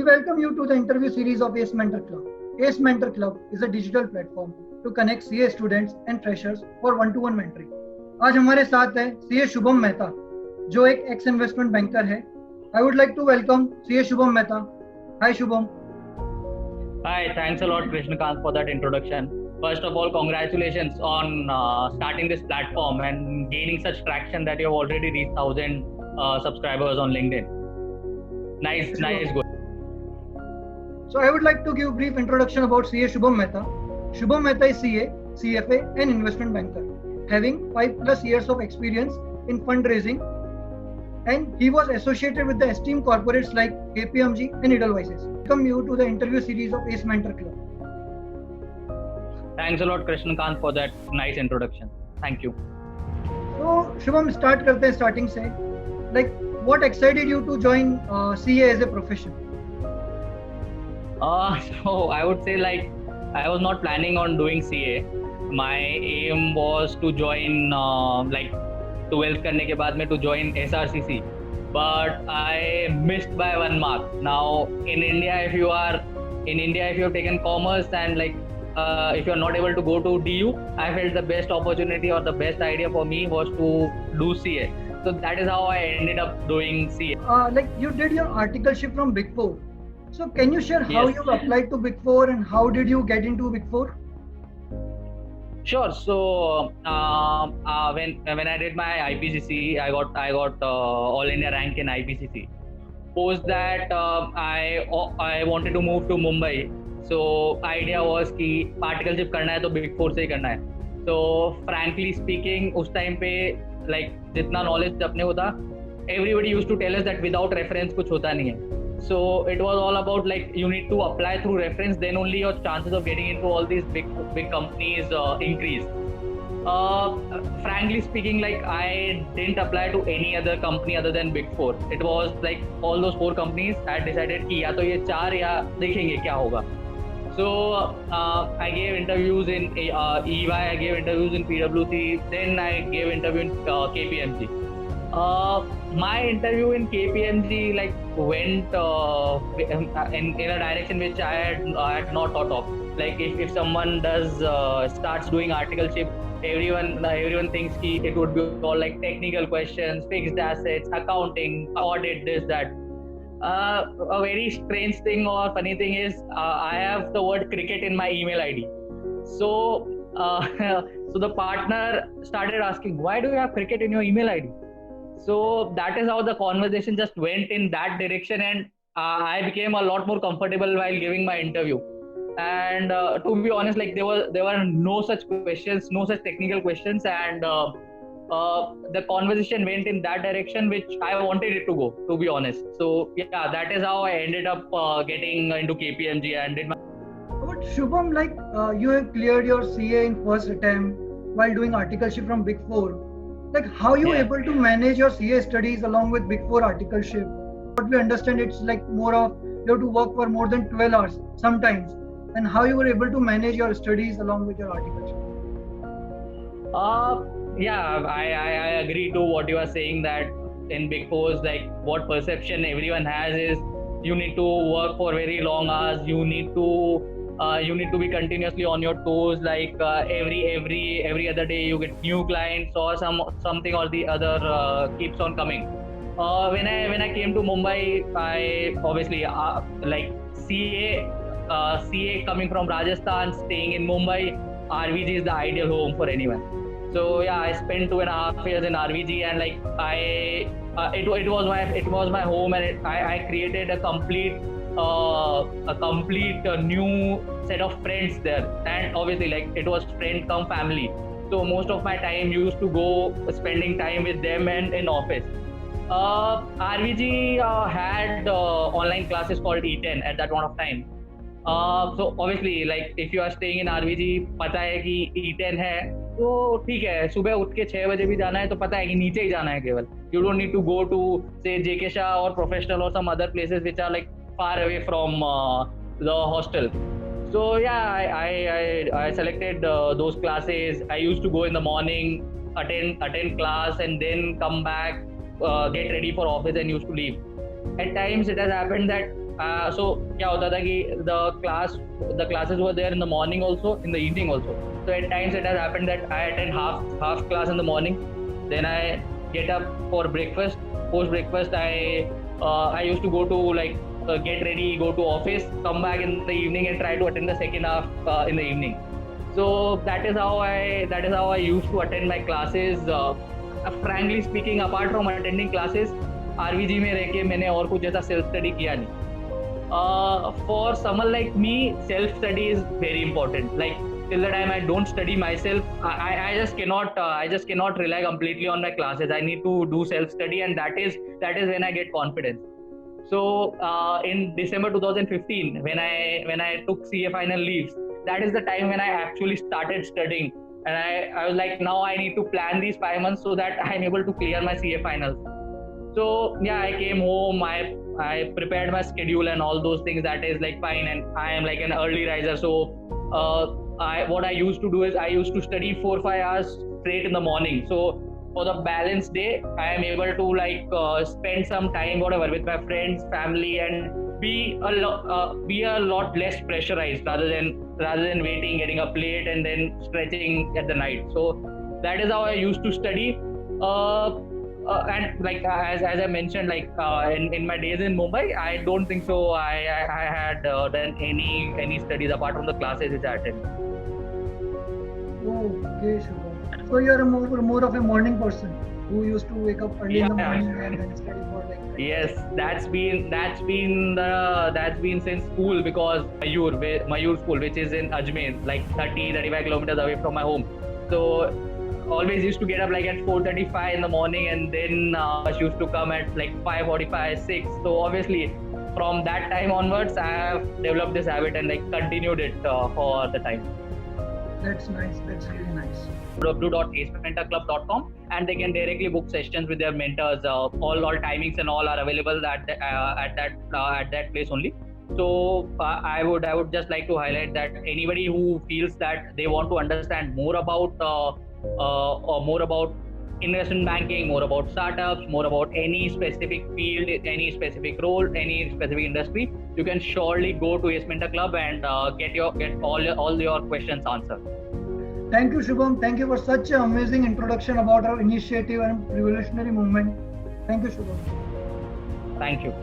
welcome you to the interview series of ACE Mentor Club. ACE Mentor Club is a digital platform to connect CA students and freshers for one-to-one mentoring. आज हमारे साथ है CA Shubham Mehta, जो एक x investment banker है. I would like to welcome CA Shubham Mehta. Hi Shubham. Hi, thanks a lot, Krishnakant, for that introduction. First of all, congratulations on starting this platform and gaining such traction that you have already reached 1,000 subscribers on LinkedIn. Nice, good. So I would like to give a brief introduction about CA Shubham Mehta. Shubham Mehta is CA, CFA and investment banker, having 5+ years of experience in fundraising, and he was associated with the esteemed corporates like KPMG and Edelweiss. Welcome you to the interview series of ACE Mentor Club. Thanks a lot, Krishnakant, for that nice introduction. Thank you. So Shubham, start करते हैं starting से. Like, what excited you to join CA as a profession? So I would say, like, I was not planning on doing CA. My aim was to join 12th करने के बाद में to join SRCC, but I missed by 1 mark. Now in India, if you have taken commerce and if you are not able to go to DU, I felt the best opportunity or the best idea for me was to do CA. So that is how I ended up doing CA. Like, you did your articleship from Big Four. So can you share how Yes. you applied to Big Four and how did you get into Big Four? Sure. So when I did my IPCC, I got All India rank in IPCC. Post that, I wanted to move to Mumbai. So idea was कि particleship करना है तो Big Four से ही करना है. So frankly speaking, उस time पे जितना knowledge अपने को था, everybody used to tell us that without reference कुछ होता नहीं है. So it was all about you need to apply through reference, then only your chances of getting into all these big companies increase. Frankly speaking, I didn't apply to any other company other than Big Four. It was all those 4 companies I had decided कि या तो ये 4 या देखेंगे क्या होगा. So I gave interviews in EY, I gave interviews in PwC, then I gave interview in KPMG. My interview in KPMG went in a direction which I had not thought of. If someone starts doing articleship, everyone thinks it would be all technical questions, fixed assets, accounting, audit, this, that. A very strange thing or funny thing is I have the word cricket in my email ID. So so the partner started asking, why do you have cricket in your email ID? So that is how the conversation just went in that direction, and I became a lot more comfortable while giving my interview. And to be honest, there were no such questions, no such technical questions, and the conversation went in that direction which I wanted it to go, to be honest. So yeah, that is how I ended up getting into KPMG and did my. But Shubham, you have cleared your CA in first attempt while doing articleship from Big Four. How you able to manage your CA studies along with Big Four articleship? What we understand, it's more of you have to work for more than 12 hours sometimes. And how you were able to manage your studies along with your articleship? Yeah, I agree to what you are saying, that in Big Fours, what perception everyone has is you need to work for very long hours. You need to be continuously on your toes. Every other day you get new clients or something or the other keeps on coming. When I came to Mumbai, I obviously CA coming from Rajasthan, staying in Mumbai, RVG is the ideal home for anyone. So yeah, I spent 2.5 years in RVG, and it was my home, and I created a complete new set of friends there, and obviously it was friend come family. So most of my time used to go spending time with them and in office. RVG had online classes called E10 at that point of time. So obviously if you are staying in RVG, पता है कि E10 है तो ठीक है, सुबह उठ के 6 बजे भी जाना है तो पता है कि नीचे ही जाना है केवल. You don't need to go to say JK Shah or Professional or some other places which are far away from the hostel. So yeah, I selected those classes. I used to go in the morning, attend class, and then come back, get ready for office, and used to leave. At times it has happened that so क्या होता था कि the classes were there in the morning also, in the evening also. So at times it has happened that I attend half class in the morning, then I get up for breakfast. Post breakfast, I used to go to like get ready, go to office, come back in the evening and try to attend the second half in the evening. So that is how I used to attend my classes. Frankly speaking, apart from attending classes, RVG में रह के मैंने और कुछ ऐसा self study किया नहीं. For someone like me, self study is very important. Like till the time I don't study myself, I just cannot rely completely on my classes. I need to do self study, and that is when I get confidence. So in December 2015, when I took CA final leaves, that is the time when I actually started studying, and I was like, now I need to plan these 5 months so that I'm able to clear my CA finals. So yeah, I came home, I prepared my schedule and all those things. That is like fine, and I am like an early riser. So what I used to do is I used to study 4-5 hours straight in the morning. So for the balanced day, I am able to like spend some time whatever with my friends, family, and be a lot less pressurized rather than waiting, getting up late, and then stretching at the night. So that is how I used to study. And like as I mentioned, like in my days in Mumbai, I don't think so. I had done any studies apart from the classes which I attended. Okay, Shubham. So you're more of a morning person who used to wake up early in the Yeah. morning and then study for like. Yes, that's been since school, because Mayur school, which is in Ajmer, like 30-35 kilometers away from my home. So always used to get up like at 4:35 in the morning, and then she used to come at like 5:45, 6. So obviously from that time onwards, I have developed this habit and like continued it for the time. That's nice. That's really nice. www.acementorclub.com, and they can directly book sessions with their mentors. All timings and all are available at that place only. So I would just like to highlight that anybody who feels that they want to understand more about investment banking, more about startups, more about any specific field, any specific role, any specific industry, you can surely go to Ace Mentor Club and get all your questions answered. Thank you, Shubham. Thank you for such an amazing introduction about our initiative and revolutionary movement. Thank you, Shubham. Thank you.